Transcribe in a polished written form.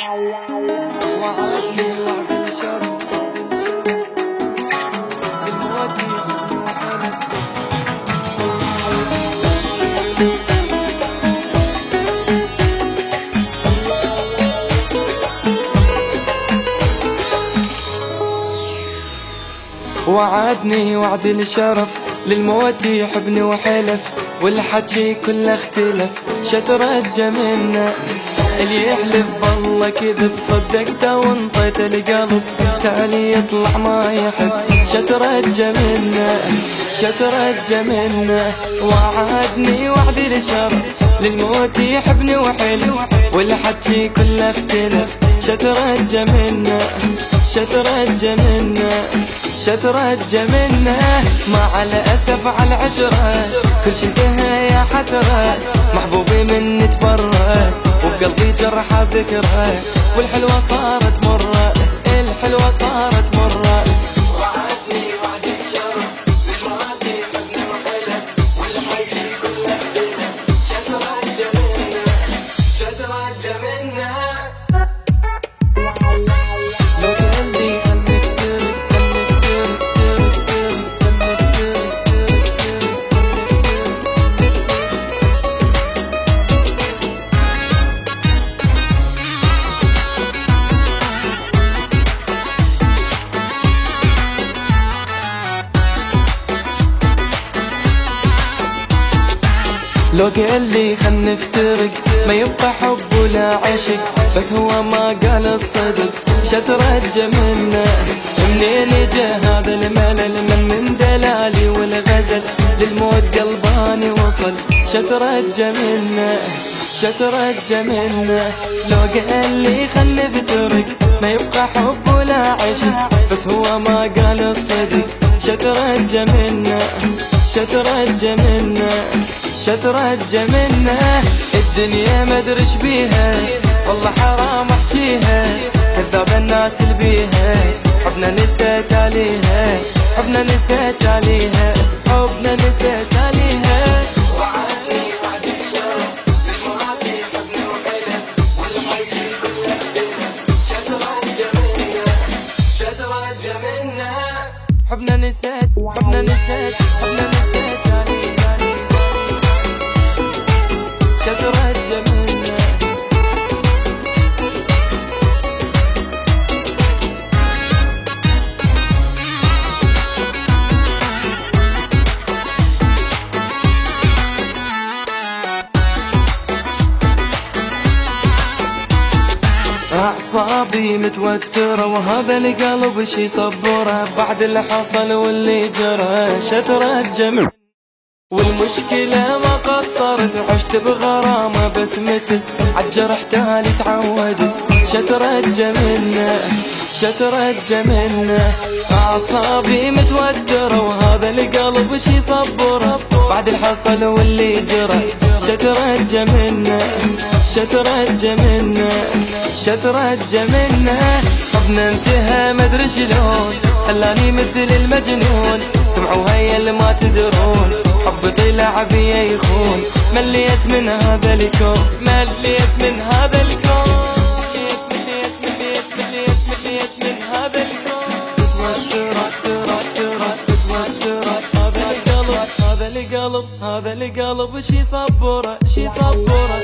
وعدني وعد الشرف بالمواجيع وعدني وعد الشرف للموت يحبني وحلف والحكي كله اختلف شترجى منا اللي يحلف بالله كذب صدقته وانطيت القلب تالي يطلع ما يحب شترجى منا شترجى منا وعدني وعد الشرف للموت يحبني وحلف والحكي كله اختلف شترجى منا شترجى منا شترجى منه مع الأسف على العشرة كل شي انتهى يا حسرة محبوبي مني تبرى وبقلبي جرح ذكرى والحلوة صارت مرة الحلوة صارت مرة وعدني وعد الشرف بالموت يحبني وحلف والحكي كله اختلف شترجى منه شترجى منه لو قال لي خل نفترق ما يبقى حب ولا عشق بس هو ما قال الصدق شترجى منه منين جا هذا الملل من دلالي والغزل للموت قلباني وصل شترجى منه شترجى منه لو قال لي خل نفترق ما يبقى حب ولا عشق بس هو ما قال الصدق شترجى منه شترجى منه شترجى منه الدنيا مدري ايش بيها والله حرام احكيها كذاب الناس اللي بيها حبنا نسيت عليها حبنا نسيت عليها حبنا نسيت عليها وعدني وعد الشرف بالموت يحبني وحلف والحكي كله اختلف شترجى منه شترجى منه حبنا نسيت حبنا نسيت حبنا نسيت عليها شترجى منه أعصابي متوترة وهذا القلب شي صبره بعد اللي حصل واللي جرى شترجى منه والمشكلة ما قصرت عشت بغرامة بس متت عالجرح تالي تعودت شترجى منه شترجى منه أعصابي متوترة وهذا القلب شي صبره بعد الحصل واللي جرى شترجى منه شترجى منه شترجى منه حبنا انتهى مدري شلون خلاني مثل المجنون سمعوا هيا اللي ما تدرون حب طلع بيا يخون مليت من هذا الكون مليت من هذا الكون مليت من هذا الكون هذا القلب شي صبره شي صبره